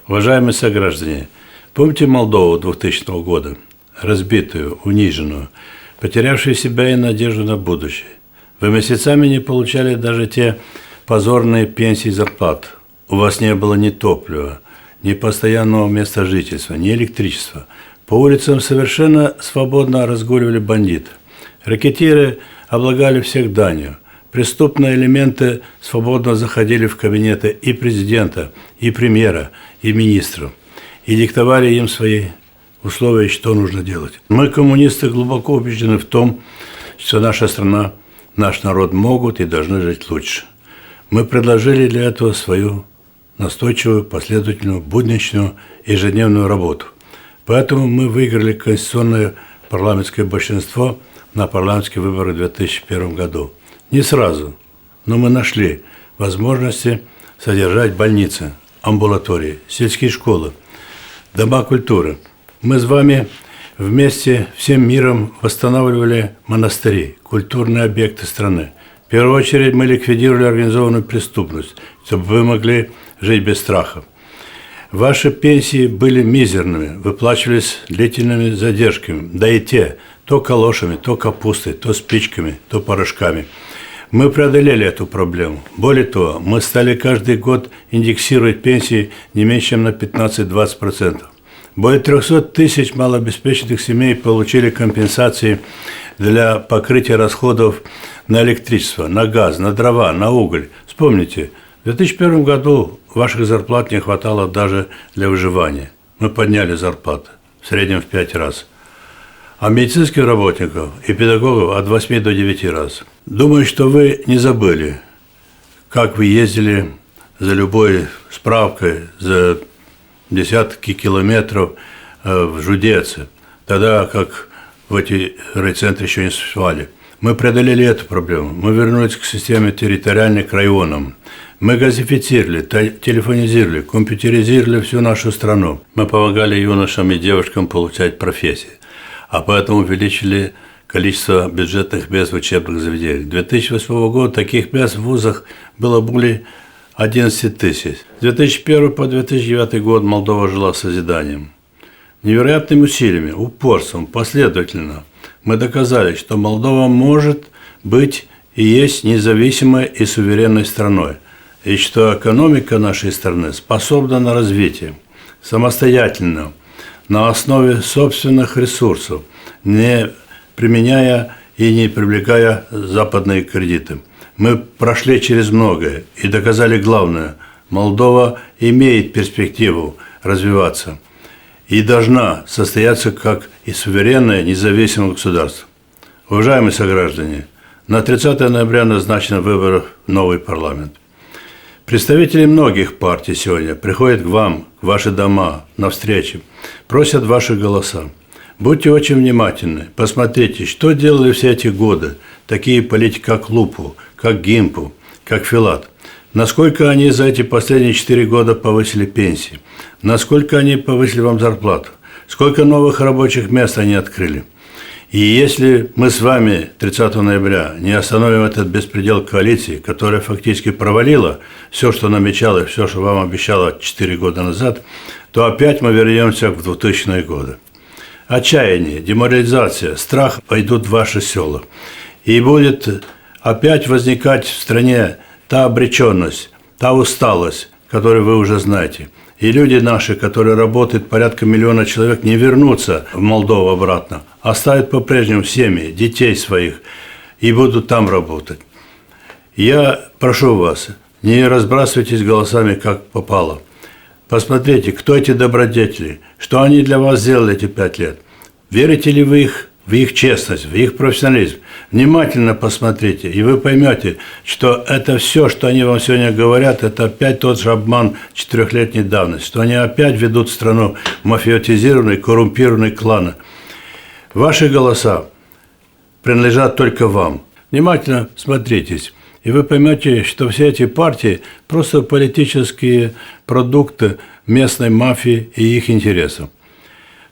Уважаемые сограждане, помните Молдову 2000 года, разбитую, униженную, потерявшую себя и надежду на будущее? Вы месяцами не получали даже те позорные пенсии и зарплат. У вас не было ни топлива, ни постоянного места жительства, ни электричества. По улицам совершенно свободно разгуливали бандиты. Ракетиры облагали всех данью. Преступные элементы свободно заходили в кабинеты и президента, и премьера, и министров, и диктовали им свои условия, что нужно делать. Мы, коммунисты, глубоко убеждены в том, что наша страна, наш народ могут и должны жить лучше. Мы предложили для этого свою настойчивую, последовательную, будничную, ежедневную работу. Поэтому мы выиграли конституционное парламентское большинство на парламентские выборы в 2001 году. Не сразу, но мы нашли возможности содержать больницы, амбулатории, сельские школы, дома культуры. Мы с вами вместе всем миром восстанавливали монастыри, культурные объекты страны. В первую очередь мы ликвидировали организованную преступность, чтобы вы могли жить без страха. Ваши пенсии были мизерными, выплачивались длительными задержками, да и те, то калошами, то капустой, то спичками, то порошками. Мы преодолели эту проблему. Более того, мы стали каждый год индексировать пенсии не меньше, чем на 15-20%. Более 300 тысяч малообеспеченных семей получили компенсации для покрытия расходов на электричество, на газ, на дрова, на уголь. Вспомните, в 2001 году ваших зарплат не хватало даже для выживания. Мы подняли зарплаты, в среднем в 5 раз. А медицинских работников и педагогов от 8 до 9 раз. Думаю, что вы не забыли, как вы ездили за любой справкой, за десятки километров в Жудеце, тогда как в эти райцентры еще не существовали. Мы преодолели эту проблему. Мы вернулись к системе территориальной, к районам. Мы газифицировали, телефонизировали, компьютеризировали всю нашу страну. Мы помогали юношам и девушкам получать профессии, а поэтому увеличили количество бюджетных мест в учебных заведениях. С 2008 года таких мест в вузах было более 11 тысяч. С 2001 по 2009 год Молдова жила созиданием. Невероятными усилиями, упорством, последовательно мы доказали, что Молдова может быть и есть независимой и суверенной страной, и что экономика нашей страны способна на развитие, самостоятельно, на основе собственных ресурсов, не применяя и не привлекая западные кредиты. Мы прошли через многое и доказали главное – Молдова имеет перспективу развиваться и должна состояться как и суверенное независимое государство. Уважаемые сограждане, на 30 ноября назначены выборы в новый парламент. Представители многих партий сегодня приходят к вам, в ваши дома, на встречи, просят ваши голоса. Будьте очень внимательны, посмотрите, что делали все эти годы такие политики, как Лупу, как Гимпу, как Филат. Насколько они за эти последние 4 года повысили пенсии, насколько они повысили вам зарплату, сколько новых рабочих мест они открыли. И если мы с вами 30 ноября не остановим этот беспредел коалиции, которая фактически провалила все, что намечала, все, что вам обещала 4 года назад, то опять мы вернемся в 2000-е годы. Отчаяние, деморализация, страх пойдут в ваши села. И будет опять возникать в стране та обреченность, та усталость, которую вы уже знаете. И люди наши, которые работают, порядка 1 миллиона человек, не вернутся в Молдову обратно, оставят по-прежнему семьи, детей своих и будут там работать. Я прошу вас, не разбрасывайтесь голосами, как попало. Посмотрите, кто эти добродетели, что они для вас сделали эти 5 лет. Верите ли вы в их честность, в их профессионализм? Внимательно посмотрите, и вы поймете, что это все, что они вам сегодня говорят, это опять тот же обман 4-летней давности, что они опять ведут страну в мафиотизированные, коррумпированные кланы. Ваши голоса принадлежат только вам. Внимательно смотритесь, и вы поймете, что все эти партии – просто политические продукты местной мафии и их интересов.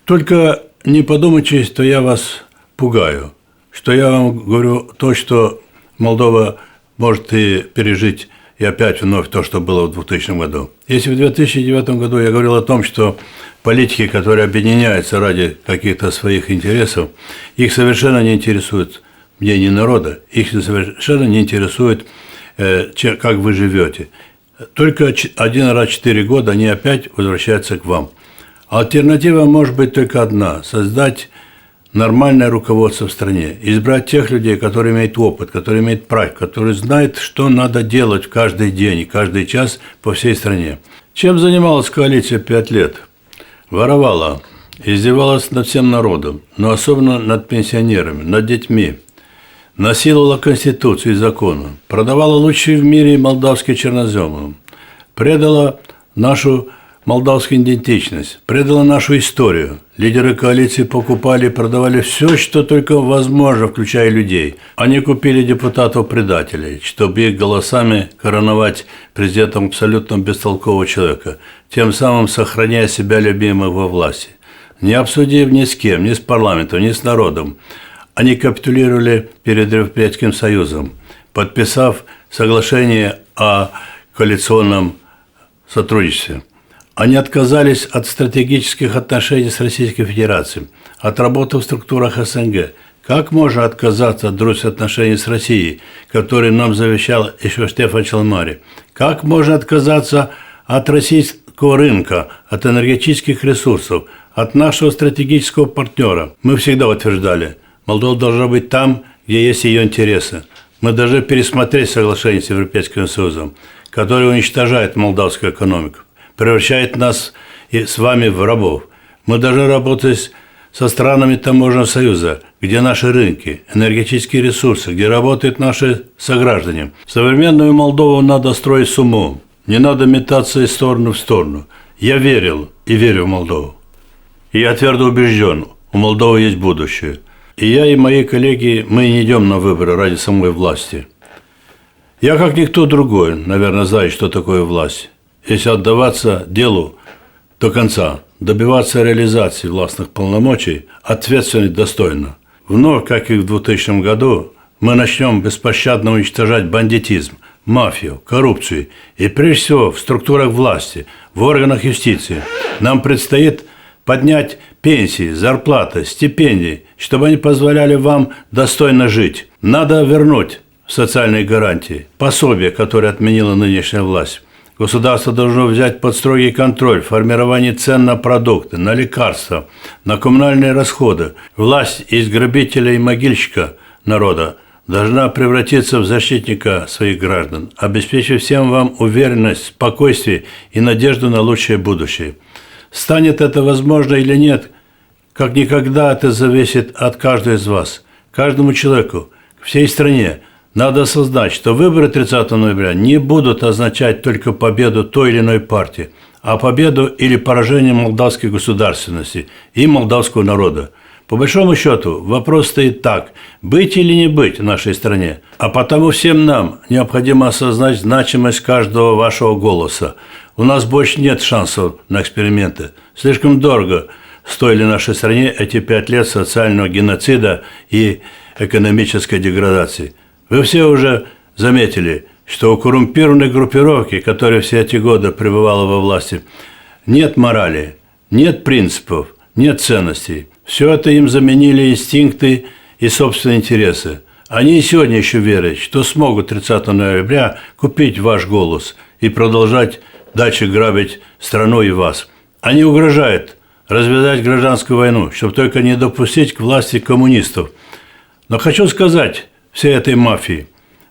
Только не подумайте, что я вас пугаю, что я вам говорю то, что Молдова может и пережить и опять вновь то, что было в 2000 году. Если в 2009 году я говорил о том, что политики, которые объединяются ради каких-то своих интересов, их совершенно не интересует мнение народа, их совершенно не интересует, как вы живете. Только один раз в 4 года они опять возвращаются к вам. Альтернатива может быть только одна – создать нормальное руководство в стране, избрать тех людей, которые имеют опыт, которые имеют практику, которые знают, что надо делать каждый день и каждый час по всей стране. Чем занималась коалиция 5 лет? Воровала, издевалась над всем народом, но особенно над пенсионерами, над детьми. Насиловала Конституцию и законы, продавала лучшие в мире молдавские черноземы, предала нашу молдавскую идентичность, предала нашу историю. Лидеры коалиции покупали и продавали все, что только возможно, включая людей. Они купили депутатов-предателей, чтобы их голосами короновать президентом абсолютно бестолкового человека, тем самым сохраняя себя любимым во власти. Не обсудив ни с кем, ни с парламентом, ни с народом, они капитулировали перед Европейским Союзом, подписав соглашение о коалиционном сотрудничестве. Они отказались от стратегических отношений с Российской Федерацией, от работы в структурах СНГ. Как можно отказаться от дружеских отношений с Россией, которые нам завещал еще Штефан Челмари? Как можно отказаться от российского рынка, от энергетических ресурсов, от нашего стратегического партнера? Мы всегда утверждали, Молдова должна быть там, где есть ее интересы. Мы должны пересмотреть соглашение с Европейским Союзом, которое уничтожает молдавскую экономику, превращает нас и с вами в рабов. Мы должны работать со странами Таможенного союза, где наши рынки, энергетические ресурсы, где работают наши сограждане. Современную Молдову надо строить с умом. Не надо метаться из стороны в сторону. Я верил и верю в Молдову. И я твердо убежден, у Молдовы есть будущее. И я, и мои коллеги, мы не идем на выборы ради самой власти. Я, как никто другой, наверное, знаю, что такое власть. Если отдаваться делу до конца, добиваться реализации властных полномочий, ответственно и достойно. Вновь, как и в 2000 году, мы начнем беспощадно уничтожать бандитизм, мафию, коррупцию и, прежде всего, в структурах власти, в органах юстиции. Нам предстоит поднять пенсии, зарплаты, стипендии, чтобы они позволяли вам достойно жить. Надо вернуть социальные гарантии, пособия, которые отменила нынешняя власть. Государство должно взять под строгий контроль формирование цен на продукты, на лекарства, на коммунальные расходы. Власть из грабителя и могильщика народа должна превратиться в защитника своих граждан, обеспечив всем вам уверенность, спокойствие и надежду на лучшее будущее. Станет это возможно или нет, как никогда это зависит от каждого из вас. Каждому человеку, всей стране надо осознать, что выборы 30 ноября не будут означать только победу той или иной партии, а победу или поражение молдавской государственности и молдавского народа. По большому счету, вопрос стоит так: быть или не быть в нашей стране. А потому всем нам необходимо осознать значимость каждого вашего голоса. У нас больше нет шансов на эксперименты. Слишком дорого стоили нашей стране эти 5 лет социального геноцида и экономической деградации. Вы все уже заметили, что у коррумпированной группировки, которая все эти годы пребывала во власти, нет морали, нет принципов, нет ценностей. Все это им заменили инстинкты и собственные интересы. Они и сегодня еще верят, что смогут 30 ноября купить ваш голос и продолжать дальше грабить страну и вас. Они угрожают развязать гражданскую войну, чтобы только не допустить к власти коммунистов. Но хочу сказать всей этой мафии: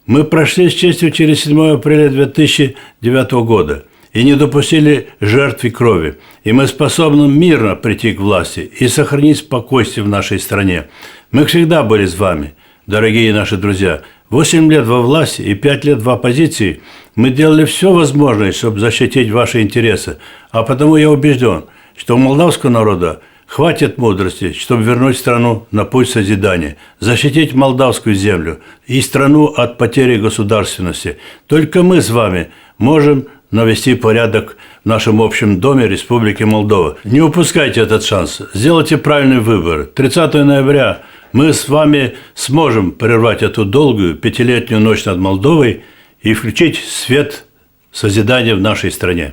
мы прошли с честью через 7 апреля 2009 года и не допустили жертв и крови. И мы способны мирно прийти к власти и сохранить спокойствие в нашей стране. Мы всегда были с вами, дорогие наши друзья. 8 лет во власти и 5 лет в оппозиции мы делали все возможное, чтобы защитить ваши интересы. А потому я убежден, что у молдавского народа хватит мудрости, чтобы вернуть страну на путь созидания, защитить молдавскую землю и страну от потери государственности. Только мы с вами можем навести порядок в нашем общем доме Республики Молдова. Не упускайте этот шанс. Сделайте правильный выбор. 30 ноября мы с вами сможем прервать эту долгую 5-летнюю ночь над Молдовой и включить свет созидания в нашей стране.